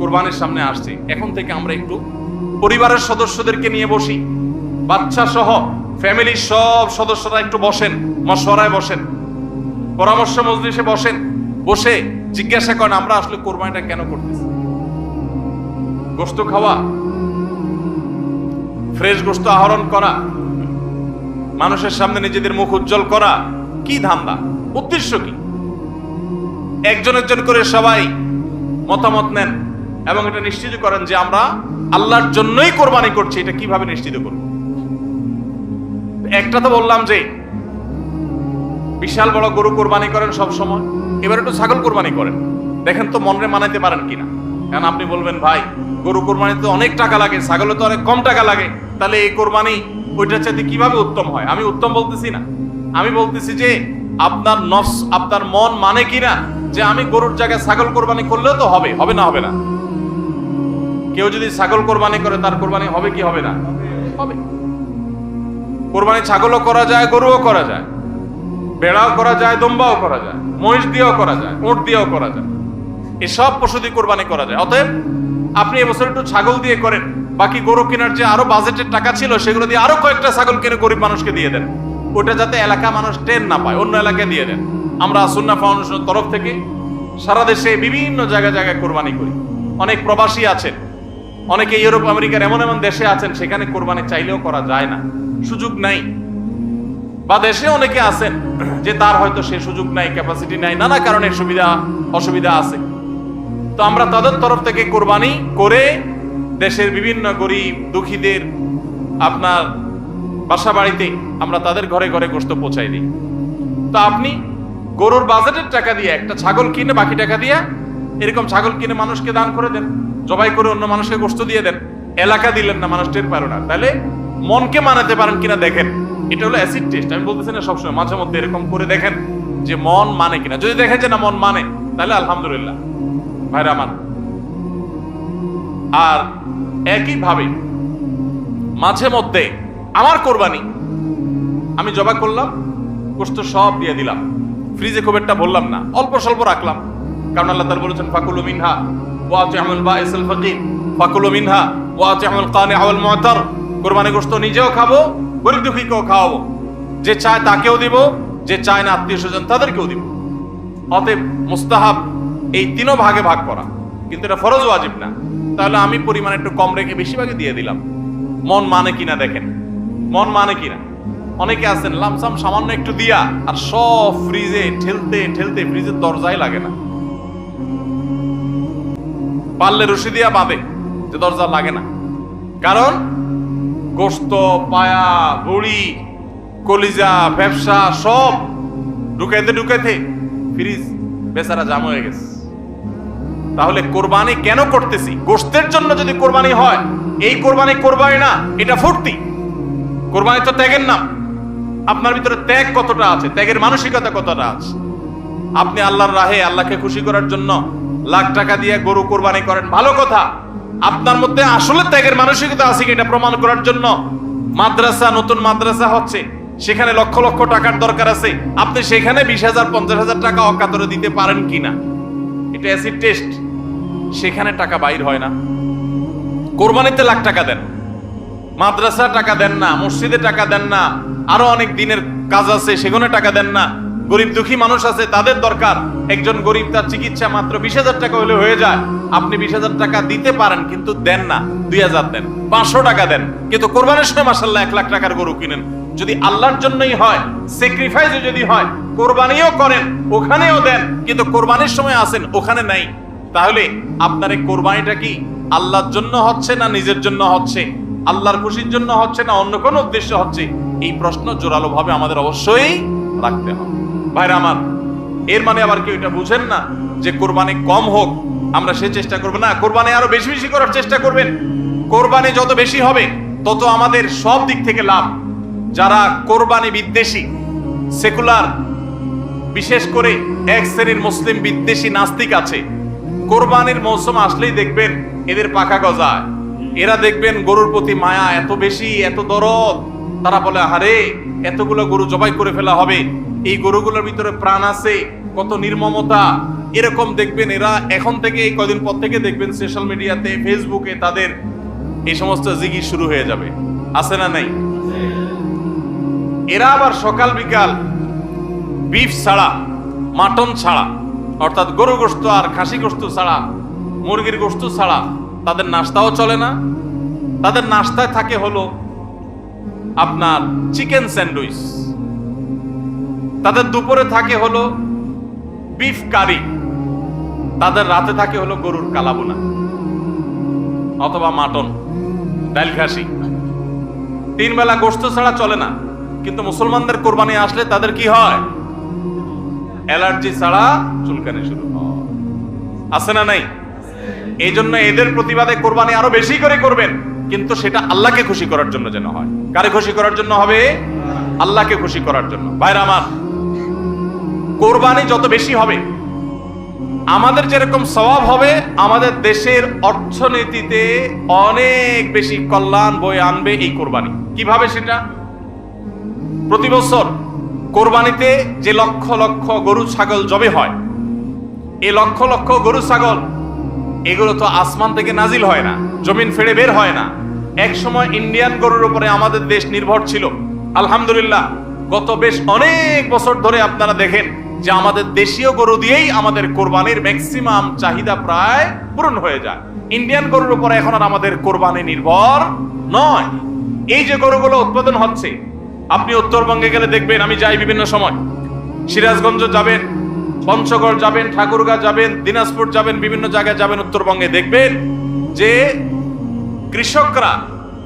কোরবানির সামনে আসছে, এখন থেকে আমরা একটু পরিবারের সদস্যদেরকে নিয়ে বসি, বাচ্চা সহ ফ্যামিলির সব সদস্যরা একটু বসেন, মশওয়ারায় বসেন, পরামর্শ মজলিসে বসেন, বসে জিজ্ঞাসা করেন আমরা আসলে কোরবানিটা কেন করতেছি। গোশত খাওয়া, ফ্রেশ গোশত আহরণ করা, মানুষের সামনে নিজেদের মুখ উজ্জ্বল করা, কি ধান্দা, উদ্দেশ্য কি? একজন একজন করে সবাই মতামত নেন এবং এটা নিশ্চিত করেন যে আমরা আল্লাহর জন্যই কোরবানি করছি। এটা কিভাবে নিশ্চিত করব? একটা তো বললাম যে বিশাল বড় গরু কোরবানি করেন সব সময়, এবার একটু ছাগল কোরবানি করেন, দেখেন তো মনে মানাইতে পারেন কিনা। কারণ আপনি বলবেন ভাই গরু কোরবানিতে অনেক টাকা লাগে, ছাগলে তো অনেক কম টাকা লাগে, তাহলে এই কোরবানি ওইটার চাইতে কিভাবে উত্তম হয়? আমি উত্তম বলতেছি না, আমি বলতেছি যে আপনার নফস, আপনার মন মানে কিনা যে আমি গরুর জায়গায় ছাগল কোরবানি করলেও তো হবে, হবে না হবে না? কেউ যদি ছাগল কোরবানি করে তার কোরবানি হবে কি হবে না? হবে। কোরবানি ছাগলও করা যায়, গরুও করা যায়, বেড়াও করা যায়, দম্বাও করা যায়, মহিষ দিয়েও করা যায়, উট দিয়েও করা যায়, এসব পশু দিয়ে কোরবানি করা যায়। অতএব আপনি এবছর একটু ছাগল দিয়ে করেন, বাকি গরু কেনার যে আরো বাজেটের টাকা ছিল সেগুলো দিয়ে আরো কয়েকটা ছাগল কিনে গরিব মানুষকে দিয়ে দেন, ওটা যাতে এলাকা মানুষ টেন না পায়, অন্য এলাকায় দিয়ে দেন। আমরা সুন্নাহ ফাউন্ডেশনের তরফ থেকে সারা দেশে বিভিন্ন জায়গায় জায়গায় কোরবানি করি। অনেক প্রবাসী আছেন, অনেকে ইউরোপ আমেরিকার এমন এমন দেশে আছেন সেখানে কোরবানি চাইলেও করা যায় না, সুযোগ নাই, বা দেশে অনেকে আছেন যে তার হয়তো সে সুযোগ নাই, ক্যাপাসিটি নাই, নানা কারণে সুবিধা অসুবিধা আছে। তো আমরা তাদের তরফ থেকে কোরবানি করে দেশের বিভিন্ন গরিব দুঃখীদের আপনার বাসা বাড়িতে আমরা তাদের ঘরে ঘরে গোশত পৌঁছাই দিই। তো আপনি গরুর বাজেটের টাকা দিয়ে একটা ছাগল কিনে বাকি টাকা দিয়ে এরকম ছাগল কিনে মানুষকে দান করে দেন, জবাই করে অন্য মানুষকে গোশত দিয়ে দেন, এলাকা দিলেন না, মানুষ টের পারো না, তাহলে মনকে মানাতে পারেন কিনা দেখেন। এটা হলো অ্যাসিড টেস্ট, আমি বলতেছি না সবসময়, মাঝে মধ্যে এরকম করে দেখেন যে মন মানে কিনা। যদি দেখেন যে না মন মানে, তাহলে আলহামদুলিল্লাহ ভাইরা আমার। আর একইভাবে মাঝে মধ্যে আমার কোরবানি আমি জবাই করলাম, গোশত সব দিয়ে দিলাম, ফ্রিজে খুব একটা বললাম না, অল্প স্বল্প রাখলাম, কারণ আল্লাহ তাআলা বলেছেন ফাকুলু মিনহা ওয়া আতি'মুল বাঈসাল ফাকির, ফাকুলু মিনহা ওয়া আতি'মুল কানিআ ওয়াল মু'তার। কোরবানি গোশত নিজেও খাবো, গরিব দুঃখীকেও খাওয়াবো, যে চায় তাকেও দিব, যে চায় না আত্মীয় স্বজন তাদেরকেও দিব। অতএব মুস্তাহাব এই তিনও ভাগে ভাগ করা, কিন্তু এটা ফরজ ওয়াজিব না। তাহলে আমি পরিমাণ একটু কম রেখে বেশিরভাগে দিয়ে দিলাম, মন মানে কিনা দেখেন, মন মানে কিনা। অনেকে আছেন লামসাম সামান্য একটু দিয়া আর সব ফ্রিজে ঠেলতে ঠেলতে ফ্রিজের দরজাই লাগে না, পারলে রশি দিয়া বাঁধে যে দরজা লাগে না, কারণ গোশত, পায়া, ভুড়ি, কলিজা, ব্যবসা সব ঢুকাইতে ঢুকাইতে ফ্রিজ বেচারা জাম হয়ে গেছে। তাহলে কোরবানি কেন করতেছি? গোশতের জন্য যদি কোরবানি হয়, এই কোরবানি কোরবানি না, এটা ফুর্তি। কোরবানি তো ত্যাগের নাম। আপনার ভিতরে ত্যাগ কতটা আছে, ত্যাগের মানসিকতা কতটা আছে? আপনি আল্লাহর রাহে, আল্লাহকে খুশি করার জন্য লাখ টাকা দিয়ে গরু কোরবানি করেন, ভালো কথা। আপনার মধ্যে আসলে ত্যাগের মানসিকতা আছে কি এটা প্রমাণ করার জন্য মাদ্রাসা, নতুন মাদ্রাসা হচ্ছে, সেখানে লক্ষ লক্ষ টাকার দরকার আছে, আপনি সেখানে 20,000 50,000 টাকা অকাতরে দিতে পারেন কিনা, এটা অ্যাসিড টেস্ট। সেখানে টাকা বাইর হয় না। কোরবানিতে লাখ টাকা দেন, মাদ্রাসা টাকা দেন না, মসজিদে টাকা দেন না, আরো অনেক দিনের কাজ আছে সেখানে টাকা দেন না। গরিব দুঃখী মানুষ আছে, তাদের দরকার, একজন গরিব তার চিকিৎসা মাত্র 20,000 টাকা হলে হয়ে যায়, আপনি 20,000 টাকা দিতে পারেন কিন্তু দেন না, 2,000 দেন, 500 টাকা দেন, কিন্তু কোরবানির সময় মাশাআল্লাহ 1 লাখ টাকার গরু কিনেন। যদি আল্লাহর জন্যই হয়, স্যাক্রিফাইসও যদি হয়, কোরবানিও করেন, ওখানেও দেন, কিন্তু কোরবানির সময় আসেন ওখানে নাই, তাহলে আপনার এই কোরবানিটা কি আল্লাহর জন্য হচ্ছে না নিজের জন্য হচ্ছে, আল্লাহর খুশির জন্য হচ্ছে না অন্য কোনো উদ্দেশ্য হচ্ছে? এই প্রশ্ন জোরালো ভাবে আমাদের অবশ্যই রাখতে হবে ভাইরা আমার। এর মানে আবার কেউ এটা বুঝেন না যে কোরবানি কম হোক আমরা সে চেষ্টা করবো না, কোরবানি আরো বেশি বেশি করার চেষ্টা করবেন। কোরবানি যত বেশি হবে তত আমাদের সব দিক থেকে লাভ। যারা কোরবানি বিদ্বেষী, সেকুলার, বিশেষ করে এক শ্রেণীর মুসলিম বিদ্বেষী নাস্তিক আছে, কোরবানির মৌসুম আসলেই দেখবেন এদের পাখা গজায়, এরা দেখবেন গরুর প্রতি মায়া এত বেশি, এত দরদ, তারা বলে আরে এতগুলো গরু জবাই করে ফেলা হবে, এই গরুগুলোর ভিতরে প্রাণ আছে, কত নির্মমতা, এরকম দেখবেন এরা এখন থেকে এই কদিন পর থেকে দেখবেন সোশ্যাল মিডিয়াতে ফেসবুকে তাদের এই সমস্ত জিগি শুরু হয়ে যাবে, আছে না নাই? এরা আবার সকাল বিকাল বিফ ছাড়া, মাটন ছাড়া, অর্থাৎ গরু গোশত আর খাসি গোশত ছাড়া, মুরগির গোশত ছাড়া তাদের নাস্তাও চলে না। তাদের নাস্তায় থাকে হলো আপনার চিকেন স্যান্ডউইচ, তাদের দুপুরে থাকে হলো বিফ কারি, তাদের রাতে থাকে হলো গরুর কালাবোনা অথবা মাটন, ডাল খাসি। 3 বেলা গোশত ছাড়া চলে না। কিন্তু মুসলমানদের কোরবানি আসলে তাদের কি হয়? অ্যালার্জি ছাড়া চুলকানি শুরু হয়, আছে না নাই? এই জন্য এদের প্রতিবাদে কোরবানি আরো বেশি করে করবেন, কিন্তু সেটা আল্লাহকে খুশি করার জন্য যেন হয়। কারে খুশি করার জন্য হবে? আল্লাহকে খুশি করার জন্য। ভাইরা আমার, কোরবানি যত বেশি হবে আমাদের যেরকম সওয়াব হবে, আমাদের দেশের অর্থনীতিতে অনেক বেশি কল্যাণ বয়ে আনবে এই কোরবানি। কিভাবে সেটা? প্রতি বছর কোরবানিতে যে লক্ষ লক্ষ গরু ছাগল জবে হয়, এই লক্ষ লক্ষ গরু ছাগল এগুলো তো আসমান থেকে নাজিল হয় না, জমিন ফেড়ে বের হয় না। এক সময় ইন্ডিয়ান গরুর উপরে আমাদের দেশ নির্ভর ছিল। আলহামদুলিল্লাহ গত বেশ অনেক বছর ধরে আপনারা দেখেন যে আমাদের দেশীয় গরু দিয়েই আমাদের কোরবানির ম্যাক্সিমাম চাহিদা প্রায় পূরণ হয়ে যায়। ইন্ডিয়ান গরুর উপরে এখন আর আমাদের কোরবানি নির্ভর নয়। এই যে গরুগুলো উৎপাদন হচ্ছে, আপনি উত্তরবঙ্গে গেলে দেখবেন, আমি যাই বিভিন্ন সময়, সিরাজগঞ্জ যাবেন, পঞ্চগড় যাবেন, ঠাকুরগাঁ যাবেন, দিনাজপুর যাবেন, বিভিন্ন জায়গায় যাবেন উত্তরবঙ্গে, দেখবেন যে কৃষকরা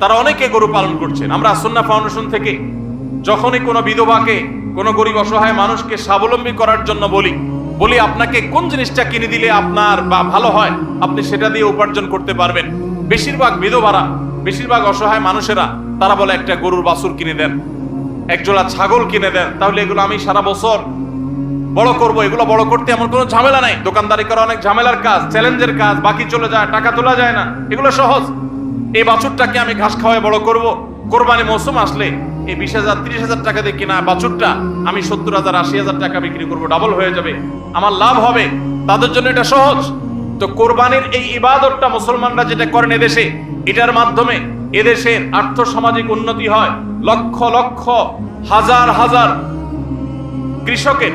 তারা অনেকে গরু পালন করছেন। আমরা সুন্নাহ ফাউন্ডেশন থেকে যখনই কোনো বিধবাকে, কোনো গরিব অসহায় মানুষকে স্বাবলম্বী করার জন্য বলি আপনাকে কোন জিনিসটা কিনে দিলে আপনার বা ভালো হয়, আপনি সেটা দিয়ে উপার্জন করতে পারবেন। বেশিরভাগ বিধবারা, বেশিরভাগ অসহায় মানুষেরা তারা বলে একটা গরুর বাছুর কিনে দেন, একজোড়া ছাগল কিনে দেন, তাহলে এগুলো আমি সারা বছর বড় করব। এগুলো বড় করতে এমন কোনো ঝামেলা নাই। দোকানদারি করা অনেক ঝামেলার কাজ, চ্যালেঞ্জের কাজ, বাকি চলে যায়, টাকা তোলা যায় না, এগুলো সহজ। এই বাছুরটাকে আমি ঘাস খাওয়ায় বড় করব। কোরবানি মৌসুম আসলে এই 20,000 30,000 টাকা দিয়ে কিনা বাছুরটা আমি 70,000 80,000 টাকা বিক্রি করব, ডাবল হয়ে যাবে, আমার লাভ হবে। তাদের জন্য এটা সহজ। তো কোরবানির এই ইবাদতটা মুসলমানরা যেটা করেন এদেশে, এটার মাধ্যমে এদেশের আর্থ সামাজিক উন্নতি হয়। লক্ষ লক্ষ হাজার হাজার কৃষকের,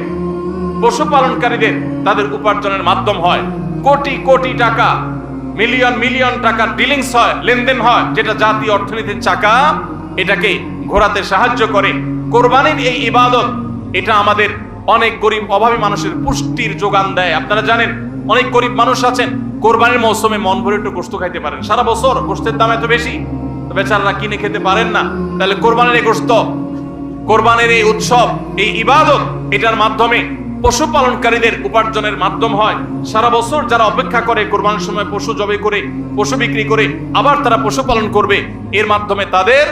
পশুপালনকারীদের তাদের উপার্জনের মাধ্যম হয়। কোটি কোটি টাকা, মিলিয়ন মিলিয়ন টাকার ডিলিংস হয়, লেনদেন হয়, যেটা জাতীয় অর্থনীতির চাকা এটাকে ঘোরাতে সাহায্য করে। কোরবানির এই ইবাদত এটা আমাদের অনেক গরিব অভাবী মানুষের পুষ্টির যোগান দেয়। আপনারা জানেন অনেক গরিব মানুষ আছেন কোরবানির মৌসুমে মন ভরে একটু গোশত খাইতে পারেন, সারা বছর গোশতের দাম এত বেশি, বেচারারা কিনে খেতে পারেন না। তাহলে কোরবানির এই গোশত, কোরবানির এই উৎসব, এই ইবাদত, এটার মাধ্যমে পশুপালনকারীদের উপার্জনের মাধ্যম হয়। সারা বছর যারা অপেক্ষা করে কোরবানির সময় পশু জবাই করে, পশু বিক্রি করে আবার তারা পশুপালন করবে, এর মাধ্যমে তাদের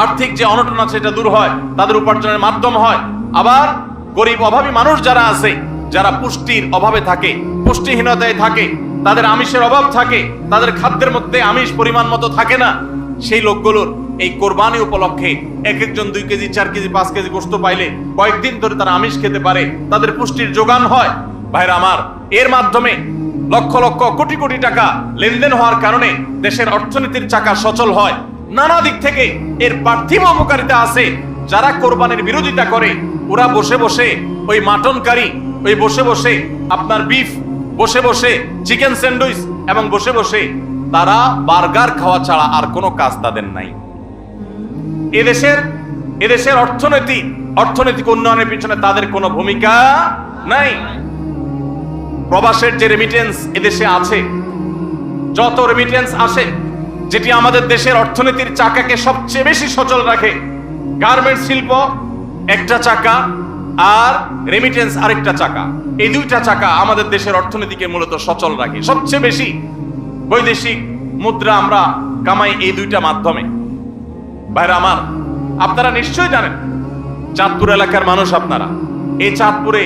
আর্থিক যে অনটন আছে এটা দূর হয়, তাদের উপার্জনের মাধ্যম হয়। আবার গরিব অভাবী মানুষ যারা আছে, যারা পুষ্টির অভাবে থাকে, পুষ্টিহীনতায় থাকে, তাদের আমিষের অভাব থাকে, তাদের খাদ্যের মধ্যে আমিষ পরিমাণ মতো থাকে না, সেই লোকগুলোর এই কোরবানি উপলক্ষে এক একজন 2 কেজি 4 কেজি 5 কেজি গোশত পাইলে কয়েকদিন ধরে তারা আমিষ খেতে পারে, তাদের পুষ্টির যোগান হয়। ভাইরা আমার, এর মাধ্যমে লক্ষ লক্ষ কোটি কোটি টাকা লেনদেন হওয়ার কারণে দেশের অর্থনীতির চাকা সচল হয়। নানা দিক থেকে এর পার্থিব উপকারিতা আছে। যারা কোরবানির বিরোধিতা করে ওরা বসে বসে ওই মাটন কারি, ওই বসে বসে আপনার বিফ, বসে বসে চিকেন স্যান্ডউইচ এবং বসে বসে তারা বার্গার খাওয়া ছাড়া আর কোনো কাজ তাদের নাই। এদেশের অর্থনৈতিক উন্নয়নের পিছনে তাদের কোনো ভূমিকা নাই। প্রবাসের যে রেমিটেন্স এদেশে আছে, যত রেমিটেন্স আসে, যেটি আমাদের দেশের অর্থনীতির চাকাকে সবচেয়ে বেশি সচল রাখে, গার্মেন্টস শিল্প একটা চাকা আর রেমিটেন্স আরেকটা চাকা, এই 2টা চাকা আমাদের দেশের অর্থনীতিকে মূলত সচল রাখে। সবচেয়ে বেশি বৈদেশিক মুদ্রা আমরা কামাই এই 2টা মাধ্যমে। ভাইরা আমার, আপনারা নিশ্চয়ই জানেন চাঁদপুর এলাকার মানুষ আপনারা, এই চাঁদপুরে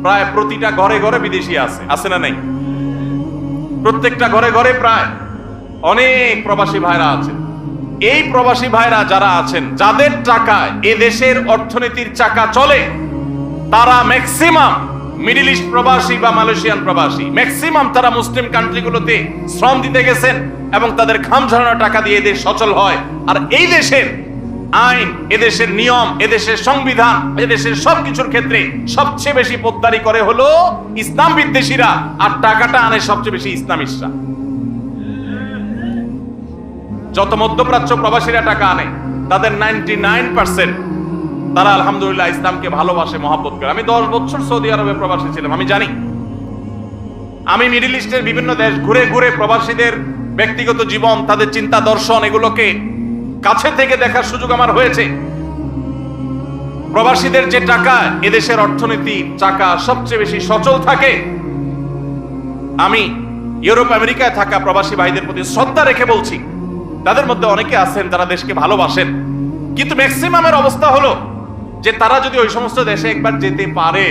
প্রায় প্রতিটা ঘরে ঘরে বিদেশি আছে না নাই? প্রত্যেকটা ঘরে ঘরে প্রায় অনেক প্রবাসী ভাইরা আছেন। এই প্রবাসী ভাইরা যারা আছেন, যাদের টাকায় এ দেশের অর্থনীতির চাকা চলে, তারা ম্যাক্সিমাম মিডল ইস্ট প্রবাসী বা মালয়েশিয়ান প্রবাসী ম্যাক্সিমাম তারা মুসলিম কান্ট্রিগুলোতে শ্রম দিতে গেছেন এবং তাদের ঘাম ঝরানো টাকা দিয়ে এদের সচল হয়। আর এই দেশের আইন, এদেশের নিয়ম, এদেশের সংবিধান, এদেশের সবকিছুর ক্ষেত্রে সবচেয়ে বেশি পোদ্দারি করে হলো ইসলাম বিদ্বেষীরা, আর টাকাটা আনে সবচেয়ে বেশি ইসলামিস্টরা। যত মধ্যপ্রাচ্য প্রবাসীরা টাকা আনে তাদের 99% তারা আলহামদুলিল্লাহ ইসলামকে ভালোবাসে, মহব্বত করে। আমি 10 বছর সৌদি আরবে প্রবাসী ছিলাম, আমি জানি। আমি মিডল ইস্টের বিভিন্ন দেশ ঘুরে ঘুরে প্রবাসীদের ব্যক্তিগত জীবন, তাদের চিন্তা দর্শন, এগুলোকে কাছে থেকে দেখার সুযোগ আমার হয়েছে। প্রবাসীদের যে টাকা, এদেশের অর্থনীতির চাকা সবচেয়ে বেশি সচল থাকে। আমি ইউরোপ আমেরিকায় থাকা প্রবাসী ভাইদের প্রতি শ্রদ্ধা রেখে বলছি, তাদের মধ্যে অনেকে আছেন তারা দেশকে ভালোবাসেন, কিন্তু ম্যাক্সিমামের অবস্থা হলো যে তারা যদি ওই সমস্ত দেশে একবার যেতে পারে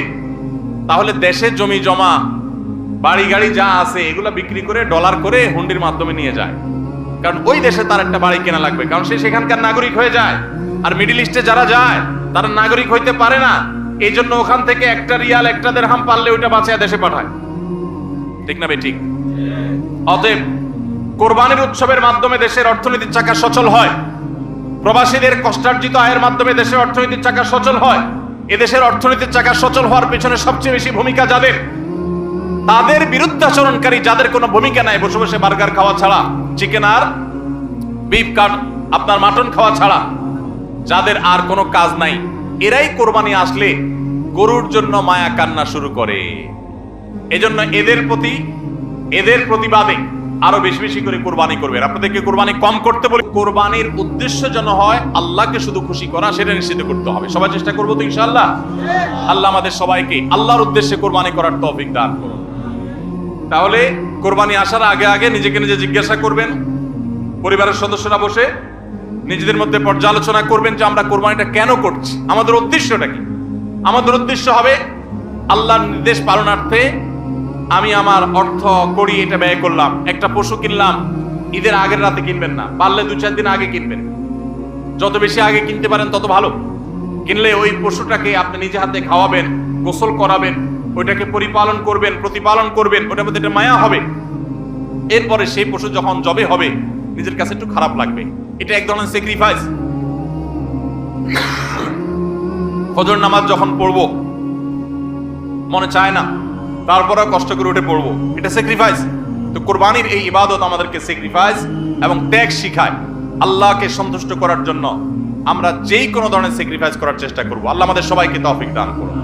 তাহলে দেশে জমি জমা, বাড়ি গাড়ি যা আছে এগুলো বিক্রি করে ডলার করে হুন্ডির মাধ্যমে নিয়ে যায়। কারণ ওই দেশে তার একটা বাড়ি কেনা লাগবে, কারণ সে সেখানকার নাগরিক হয়ে যায়। আর মিডল ইস্টে যারা যায় তারা নাগরিক হইতে পারে না, এই জন্য ওখান থেকে একটা রিয়াল, একটা দিরহাম পারলে ওইটা বাঁচিয়ে দেশে পাঠায়। ঠিক না ঠিক? অতএব কোরবানির উৎসবের মাধ্যমে দেশের অর্থনীতির চাকা সচল হয়, প্রবাসীদের কষ্টার্জিত আয়ের মাধ্যমে দেশের অর্থনীতির চাকা সচল হয়। এদেশের অর্থনীতির চাকা সচল হওয়ার পেছনে সবচেয়ে বেশি ভূমিকা যাদের, তাদের বিরুদ্ধাচরণকারী যাদের কোনো ভূমিকা নাই, বসে বসে বার্গার খাওয়া ছাড়া, চিকেন আর বিফ কাট আপনার মাটন খাওয়া ছাড়া যাদের আর কোনো কাজ নাই, এরাই কোরবানি আসলে গরুর জন্য মায়া কান্না শুরু করে। এজন্য এদের প্রতিবাদে আরো বেশি বেশি করে কোরবানি করবেন। আপনাদেরকে কোরবানি কম করতে বলি, কোরবানির উদ্দেশ্য যেন হয় আল্লাহকে শুধু খুশি করা, সেটা নিশ্চিত করতে হবে। সবাই চেষ্টা করবো তো ইনশাআল্লাহ। আল্লাহ আমাদের সবাইকে আল্লাহর উদ্দেশ্যে কোরবানি করার তৌফিক দান করুন। তাহলে কোরবানি আসার আগে আগে নিজেকে নিজে জিজ্ঞাসা করবেন, পরিবারের সদস্যরা বসে নিজেদের মধ্যে পর্যালোচনা করবেন যে আমরা কোরবানিটা কেন করছি, আমাদের উদ্দেশ্যটা কি। আমাদের উদ্দেশ্য হবে আল্লাহর নির্দেশ পালনার্থে আমি আমার অর্থ করি, এটা ব্যয় করলাম। একটা পশু কিনলাম, ঈদের আগের রাতে কিনবেন না, পারলে 2-4 দিন আগে কিনবেন। যত বেশি আগে কিনতে পারেন তত ভালো। কিনলে ওই পশুটাকে আপনি নিজে হাতে খাওয়াবেন, গোসল করাবেন, ওইটাকে পরিপালন করবেন, প্রতিপালন করবেন, ওটার মধ্যে একটা মায়া হবে। এরপরে সেই পশু যখন জবে হবে নিজের কাছে একটু খারাপ লাগবে, এটা এক ধরনের স্যাক্রিফাইস। ফজর নামাজ যখন পড়বো মনে চায় না, তারপরে কষ্ট করে উঠে পড়বো, এটা স্যাক্রিফাইস। তো কোরবানির এই ইবাদত আমাদেরকে স্যাক্রিফাইস এবং ত্যাগ শিখায়। আল্লাহকে সন্তুষ্ট করার জন্য আমরা যেই কোনো ধরনের স্যাক্রিফাইস করার চেষ্টা করবো। আল্লাহ আমাদের সবাইকে তৌফিক দান করুন।